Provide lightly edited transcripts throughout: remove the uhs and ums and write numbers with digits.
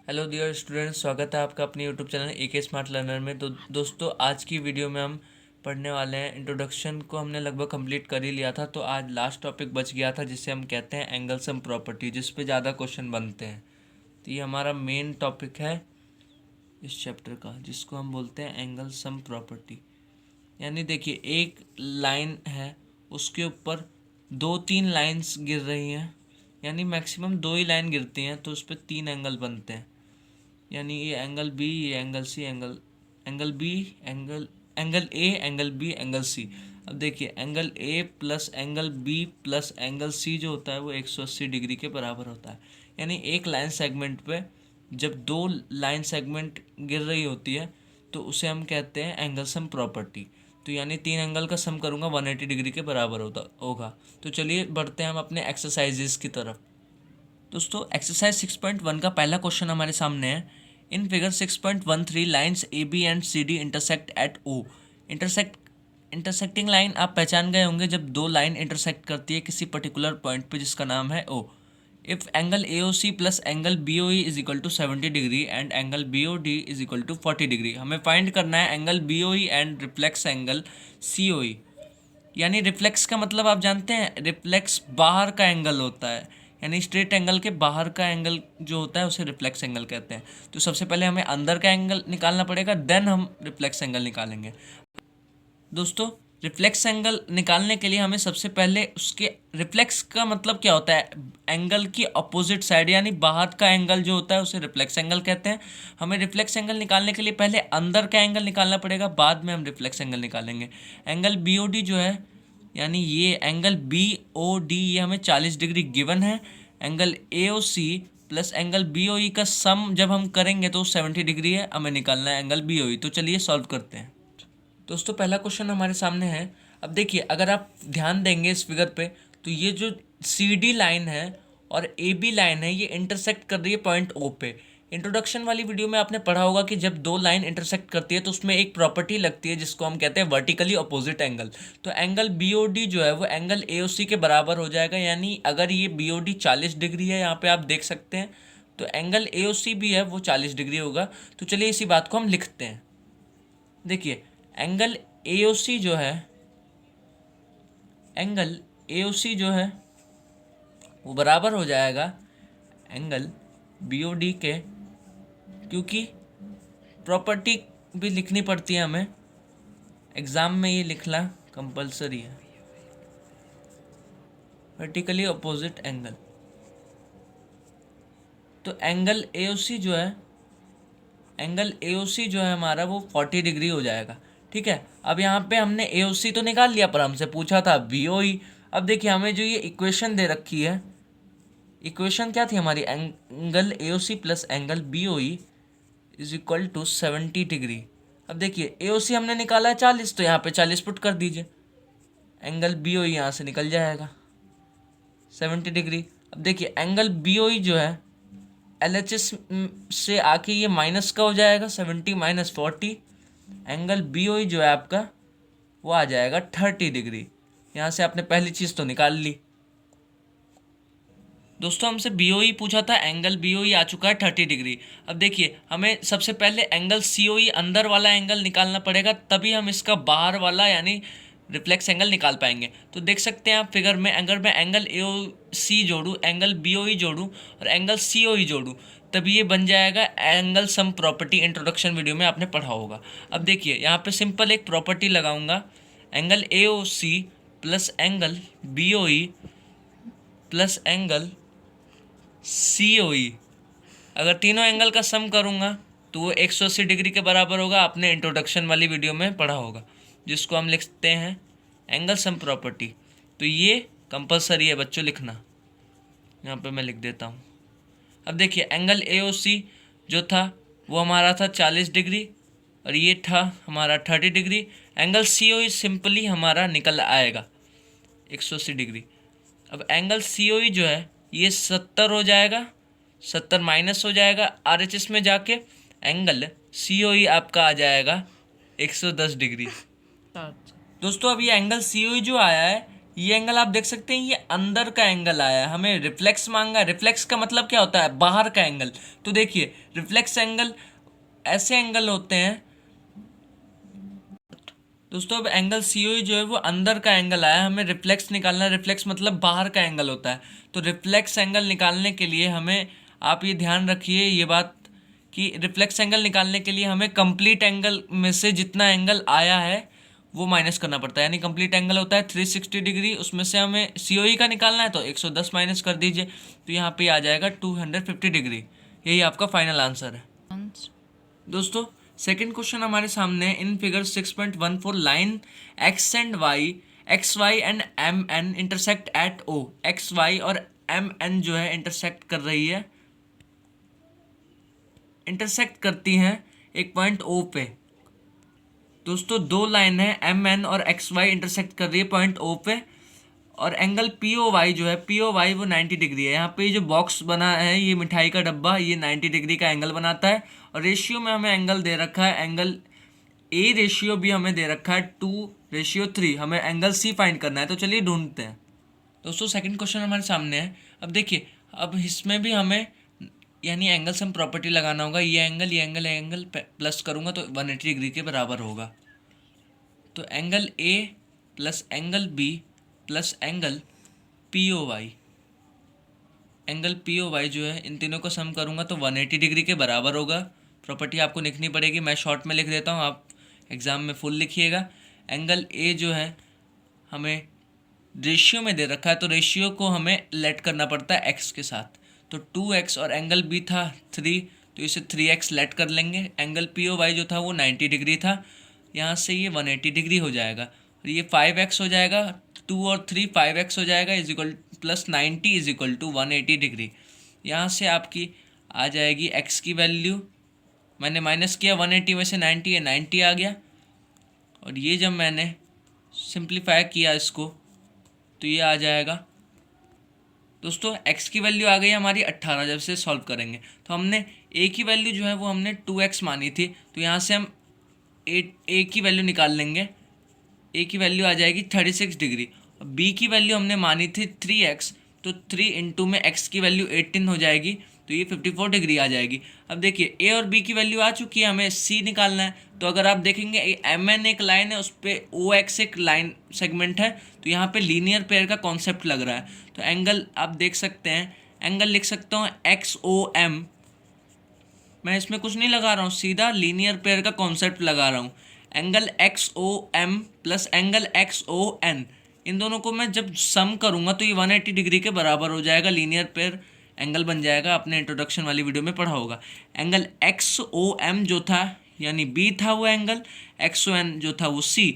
Hello dear students, स्वागत है आपका अपने YouTube channel AK smart learner में। तो दोस्तों, आज की वीडियो में हम पढ़ने वाले हैं इंट्रोडक्शन को हमने लगभग कंप्लीट कर ही लिया था। तो आज लास्ट टॉपिक बच गया था जिसे हम कहते हैं एंगल सम प्रॉपर्टी, जिस पे ज़्यादा क्वेश्चन बनते हैं। तो ये हमारा मेन टॉपिक है इस चैप्टर का, जिसको हम बोलते हैं एंगल सम प्रॉपर्टी। यानी देखिए, एक लाइन है, उसके ऊपर दो तीन लाइंस गिर रही हैं, यानी मैक्सिमम दो ही लाइन गिरती हैं, तो उस पर तीन एंगल बनते हैं। यानी ये एंगल बी, ये angle C, angle angle B, angle angle A, angle B, angle C. अब देखिए, angle A plus angle B plus angle C जो होता है वो 180 डिग्री के बराबर होता है। यानी एक लाइन सेगमेंट पे जब दो लाइन सेगमेंट गिर रही होती है तो उसे हम कहते हैं एंगल सम प्रॉपर्टी। तो यानी तीन एंगल का सम करूँगा 180 डिग्री के बराबर होगा। तो चलिए बढ़ते हैं हम अपने एक्सरसाइजेस की तरफ। दोस्तों, एक्सरसाइज 6.1 का पहला क्वेश्चन हमारे सामने है। In figure 6.13 lines A B and C D intersect at O. Intersecting line आप पहचान गए होंगे जब दो लाइन इंटरसेक्ट करती है किसी पर्टिकुलर पॉइंट पे जिसका नाम है O. If angle A O C plus angle B O E is equal to 70 degree and angle B O D is equal to 40 degree. हमें फाइंड करना है angle B O E and reflex angle C O E. यानी reflex का मतलब आप जानते हैं, reflex बाहर का एंगल होता है। यानी स्ट्रेट एंगल के बाहर का एंगल जो होता है उसे रिफ्लेक्स एंगल कहते हैं। तो सबसे पहले हमें अंदर का एंगल निकालना पड़ेगा, देन हम रिफ्लेक्स एंगल निकालेंगे। दोस्तों, रिफ्लेक्स एंगल निकालने के लिए हमें सबसे पहले उसके रिफ्लेक्स का मतलब क्या होता है, एंगल की अपोजिट साइड, यानी बाहर का एंगल जो होता है उसे रिफ्लेक्स एंगल कहते हैं। हमें रिफ्लेक्स एंगल निकालने के लिए पहले अंदर का एंगल निकालना पड़ेगा, बाद में हम रिफ्लेक्स एंगल निकालेंगे। एंगल बी ओ डी जो है, यानी ये एंगल बी ओ डी, ये हमें 40 डिग्री गिवन है। Angle A O C plus angle B O E का सम जब हम करेंगे तो 70 डिग्री है, हमें निकालना है एंगल बी ओ ई। तो चलिए सॉल्व करते हैं। दोस्तों, पहला क्वेश्चन हमारे सामने है। अब देखिए, अगर आप ध्यान देंगे इस फिगर पे, तो ये जो सी डी लाइन है और ए बी लाइन है, ये इंटरसेक्ट कर रही है पॉइंट ओ पे। इंट्रोडक्शन वाली वीडियो में आपने पढ़ा होगा कि जब दो लाइन इंटरसेक्ट करती है तो उसमें एक प्रॉपर्टी लगती है जिसको हम कहते हैं वर्टिकली अपोजिट एंगल। तो एंगल बी ओ डी जो है वो एंगल ए ओ सी के बराबर हो जाएगा। यानी अगर ये बी ओ डी 40 डिग्री है, यहाँ पे आप देख सकते हैं, तो एंगल ए ओ सी भी है वो 40 डिग्री होगा। तो चलिए इसी बात को हम लिखते हैं। देखिए, एंगल AOC जो है, एंगल AOC जो है वो बराबर हो जाएगा एंगल BOD के, क्योंकि प्रॉपर्टी भी लिखनी पड़ती है हमें, एग्ज़ाम में ये लिखना कंपलसरी है, वर्टिकली अपोजिट एंगल। तो एंगल AOC जो है, एंगल AOC जो है हमारा वो 40 डिग्री हो जाएगा। ठीक है, अब यहाँ पे हमने AOC तो निकाल लिया, पर हमसे पूछा था BOE। अब देखिए, हमें जो ये इक्वेशन दे रखी है, इक्वेशन क्या थी हमारी, angle AOC plus angle BOE is equal to 70 degree. अब देखिए, AOC हमने निकाला है 40, तो यहाँ पे 40 पुट कर दीजिए, एंगल BOE यहाँ से निकल जाएगा 70 डिग्री। अब देखिए, एंगल BOE जो है LHS से आके ये माइनस का हो जाएगा, 70 माइनस 40, एंगल BOE जो है आपका वो आ जाएगा 30 डिग्री। यहाँ से आपने पहली चीज़ तो निकाल ली। दोस्तों, हमसे BOE पूछा था, एंगल BOE आ चुका है 30 डिग्री। अब देखिए, हमें सबसे पहले एंगल COE अंदर वाला एंगल निकालना पड़ेगा, तभी हम इसका बाहर वाला यानी रिफ्लेक्स एंगल निकाल पाएंगे। तो देख सकते हैं आप फिगर में, अगर मैं एंगल AOC जोड़ूँ, एंगल BOE जोड़ूँ और एंगल COE जोड़ूँ, तभी ये बन जाएगा angle sum property. Introduction video में आपने पढ़ा होगा। अब देखिए, यहाँ पे सिंपल एक प्रॉपर्टी लगाऊंगा, angle AOC plus angle BOE plus angle COE, अगर तीनों एंगल का सम करूँगा तो वो 180 डिग्री के बराबर होगा। आपने इंट्रोडक्शन वाली वीडियो में पढ़ा होगा, जिसको हम लिखते हैं एंगल सम प्रॉपर्टी। तो ये कंपलसरी है बच्चों लिखना, यहाँ पे मैं लिख देता हूँ। अब देखिए, एंगल AOC जो था वो हमारा था 40 डिग्री और ये था हमारा 30 डिग्री। एंगल COE सिंपली हमारा निकल आएगा 180 डिग्री। अब एंगल COE जो है ये 70 हो जाएगा, 70 माइनस हो जाएगा RHS में जाके, एंगल COE आपका आ जाएगा 110 डिग्री। दोस्तों, अब ये एंगल COE जो आया है ये एंगल आप देख सकते हैं, ये अंदर का एंगल आया है, हमें रिफ्लेक्स मांगा है। रिफ्लेक्स का मतलब क्या होता है, बाहर का एंगल। तो देखिए रिफ्लेक्स एंगल ऐसे एंगल होते हैं दोस्तों। अब एंगल सी ओ जो है वो अंदर का एंगल आया, हमें रिफ्लेक्स निकालना है। रिफ्लेक्स मतलब बाहर का एंगल होता है। तो रिफ्लेक्स एंगल निकालने के लिए हमें, आप ये ध्यान रखिए ये बात, कि रिफ्लेक्स एंगल निकालने के लिए हमें कंप्लीट एंगल में से जितना एंगल आया है वो माइनस करना पड़ता है। यानी कंप्लीट एंगल होता है 360 डिग्री, उसमें से हमें सी ओ ई का निकालना है तो 110 माइनस कर दीजिए, तो यहाँ पे आ जाएगा 250 डिग्री। यही आपका फाइनल आंसर है दोस्तों। सेकंड क्वेश्चन हमारे सामने है। In figure 6.14 line X Y and M N intersect at O. X Y और एम एन जो है इंटरसेक्ट कर रही है, इंटरसेक्ट करती हैं एक पॉइंट ओ पे। दोस्तों दो लाइन है, एम एन और एक्स वाई इंटरसेक्ट कर रही है पॉइंट ओ पे, और एंगल पी ओ वाई जो है, पी ओ वाई वो 90 डिग्री है। यहाँ पे ये जो बॉक्स बना है, ये मिठाई का डब्बा, ये 90 डिग्री का एंगल बनाता है। और रेशियो में हमें एंगल दे रखा है, एंगल ए रेशियो भी हमें दे रखा है 2:3। हमें एंगल सी फाइंड करना है, तो चलिए ढूंढते हैं दोस्तों। सेकंड क्वेश्चन हमारे सामने है। अब देखिए, अब इसमें भी हमें यानी एंगल सम प्रॉपर्टी लगाना होगा। ये एंगल प्लस करूँगा तो 180 डिग्री के बराबर होगा। तो angle A plus angle B plus angle P O Y, angle P O Y जो है इन तीनों को सम करूँगा तो 180 डिग्री के बराबर होगा। प्रॉपर्टी आपको लिखनी पड़ेगी, मैं शॉर्ट में लिख देता हूँ, आप एग्ज़ाम में फुल लिखिएगा। एंगल ए जो है हमें रेशियो में दे रखा है, तो रेशियो को हमें लेट करना पड़ता है एक्स के साथ। तो 2x, और एंगल बी था 3, तो इसे 3x लेट कर लेंगे। एंगल पी ओ वाई जो था वो 90 डिग्री था, यहाँ से ये 180 डिग्री हो जाएगा। और ये 5x हो जाएगा, 2 और 3 5x हो जाएगा, is equal plus 90 is equal to 180 degree. यहाँ से आपकी आ जाएगी x की वैल्यू, मैंने माइनस किया 180 में से 90 है, 90 आ गया। और ये जब मैंने सिंप्लीफाई किया इसको तो ये आ जाएगा दोस्तों, x की वैल्यू आ गई हमारी 18। जब से सॉल्व करेंगे तो हमने a की वैल्यू जो है वो हमने 2x मानी थी, तो यहाँ से हम a की वैल्यू निकाल लेंगे। a की वैल्यू आ जाएगी 36 डिग्री, और b की वैल्यू हमने मानी थी 3x, तो 3 इंटू में x की वैल्यू 18 हो जाएगी, तो ये 54 डिग्री आ जाएगी। अब देखिए a और b की वैल्यू आ चुकी है, हमें c निकालना है। तो अगर आप देखेंगे एम एन एक लाइन है, उस पर ओ एक्स एक लाइन सेगमेंट है, तो यहाँ पे लीनियर पेयर का कॉन्सेप्ट लग रहा है। तो एंगल आप देख सकते हैं, एंगल लिख सकता हूँ एक्स ओ एम, मैं इसमें कुछ नहीं लगा रहा हूँ, सीधा लीनियर पेयर का कॉन्सेप्ट लगा रहा हूँ। Angle X O M plus angle X O N, इन दोनों को मैं जब सम करूँगा तो ये 180 डिग्री के बराबर हो जाएगा, लीनियर पेयर एंगल बन जाएगा। आपने इंट्रोडक्शन वाली वीडियो में पढ़ा होगा। एंगल एक्स ओ एम जो था यानी बी था वो एंगल, एक्स ओ एन जो था वो सी,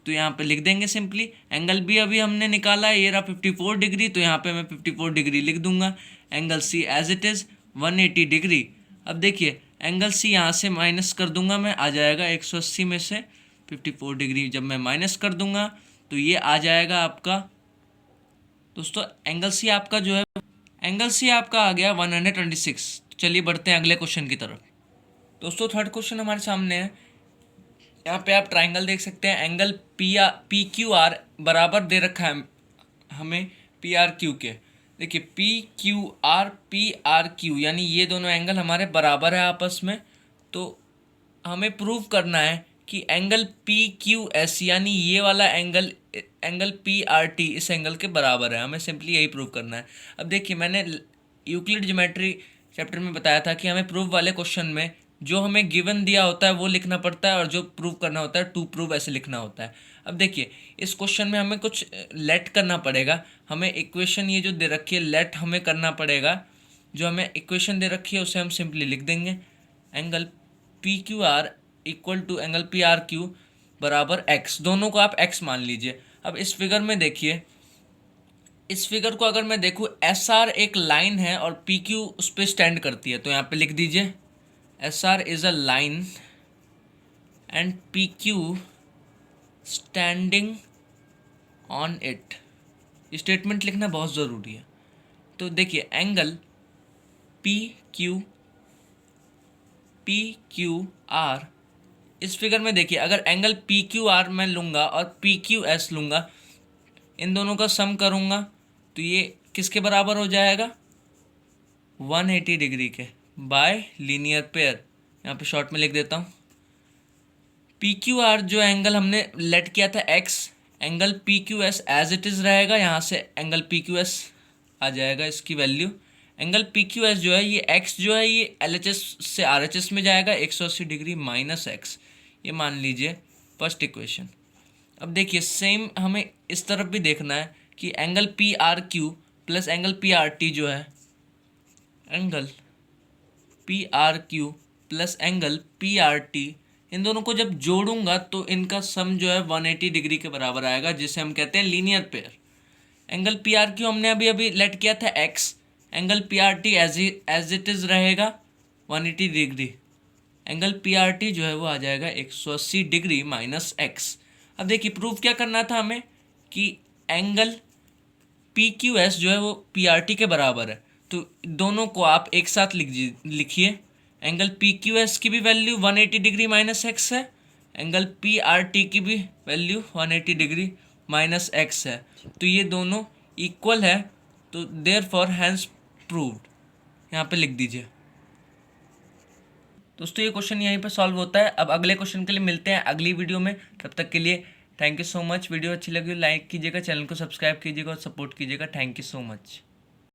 तो यहाँ पे लिख देंगे सिंपली। एंगल बी अभी हमने निकाला है, ये रहा 54 डिग्री, तो यहाँ पे मैं 54 डिग्री लिख दूंगा। Angle C as it is 180 degree. अब देखिए एंगल सी यहाँ से माइनस कर दूंगा मैं, आ जाएगा 180 में से 54 डिग्री जब मैं माइनस कर दूंगा तो ये आ जाएगा आपका दोस्तों, एंगल सी आपका जो है, एंगल सी आपका आ गया 126। चलिए बढ़ते हैं अगले क्वेश्चन की तरफ। दोस्तों थर्ड क्वेश्चन हमारे सामने है। यहाँ पे आप ट्राइंगल देख सकते हैं, एंगल पी क्यू आर बराबर दे रखा है हमें पी आर क्यू के। देखिए पी आर क्यू यानी ये दोनों एंगल हमारे बराबर है आपस में। तो हमें प्रूव करना है कि एंगल पी क्यू एस यानी ये वाला angle, angle P R T इस एंगल के बराबर है। हमें सिंपली यही प्रूव करना है। अब देखिए मैंने यूक्लिड ज्योमेट्री चैप्टर में बताया था कि हमें प्रूव वाले क्वेश्चन में जो हमें गिवन दिया होता है वो लिखना पड़ता है, और जो प्रूव करना होता है टू प्रूव ऐसे लिखना होता है। अब देखिए इस क्वेश्चन में हमें कुछ लेट करना पड़ेगा। हमें इक्वेशन ये जो दे रखी है लेट हमें करना पड़ेगा। जो हमें इक्वेशन दे रखी है उसे हम सिंपली लिख देंगे, angle P Q R equal to angle P R Q बराबर एक्स, दोनों को आप एक्स मान लीजिए। अब इस फिगर में देखिए, इस फिगर को अगर मैं देखूँ, एस आर एक लाइन है और पी क्यू उस पर स्टैंड करती है, तो यहाँ पे लिख दीजिए S R is a line and P Q standing on it. Statement लिखना बहुत ज़रूरी है। तो देखिए एंगल पी क्यू आर, इस फिगर में देखिए अगर एंगल पी क्यू आर मैं लूँगा और पी क्यू एस लूँगा इन दोनों का सम करूँगा तो ये किसके बराबर हो जाएगा, 180 डिग्री के, बाय लीनियर पेयर। यहाँ पे शॉर्ट में लिख देता हूँ, पी क्यू आर जो एंगल हमने लेट किया था X, angle P Q S as it is रहेगा, यहाँ से एंगल पी क्यू एस आ जाएगा इसकी value. Angle P Q S जो है ये एक्स जो है ये एल एच एस से आर एच एस में जाएगा 180 डिग्री माइनस एक्स, ये मान लीजिए फर्स्ट इक्वेशन। अब देखिए सेम हमें इस तरफ भी देखना है कि angle P R Q plus angle P R T जो है, angle P R Q plus angle P R T, इन दोनों को जब जोड़ूंगा तो इनका सम जो है 180 डिग्री के बराबर आएगा, जिसे हम कहते हैं linear pair. Angle P R Q हमने अभी अभी लेट किया था X, angle P R T as it is रहेगा 180 degree, angle P R T जो है वो आ जाएगा 180 डिग्री माइनस एक्स। अब देखिए प्रूफ क्या करना था हमें कि एंगल पी क्यू एस जो है वो पी आर टी के बराबर है, तो दोनों को आप एक साथ लिखिए। एंगल पी क्यू एस की भी वैल्यू 180 डिग्री माइनस एक्स है, एंगल पी आर टी की भी वैल्यू 180 डिग्री माइनस एक्स है, तो ये दोनों इक्वल है, तो देयरफॉर हैंस प्रूव्ड, यहाँ पे लिख दीजिए। दोस्तों ये क्वेश्चन यहीं पे सॉल्व होता है। अब अगले क्वेश्चन के लिए मिलते हैं अगली वीडियो में, तब तक के लिए thank you so much. Video अच्छी लगी लाइक कीजिएगा, चैनल को सब्सक्राइब कीजिएगा और सपोर्ट कीजिएगा। Thank you so much.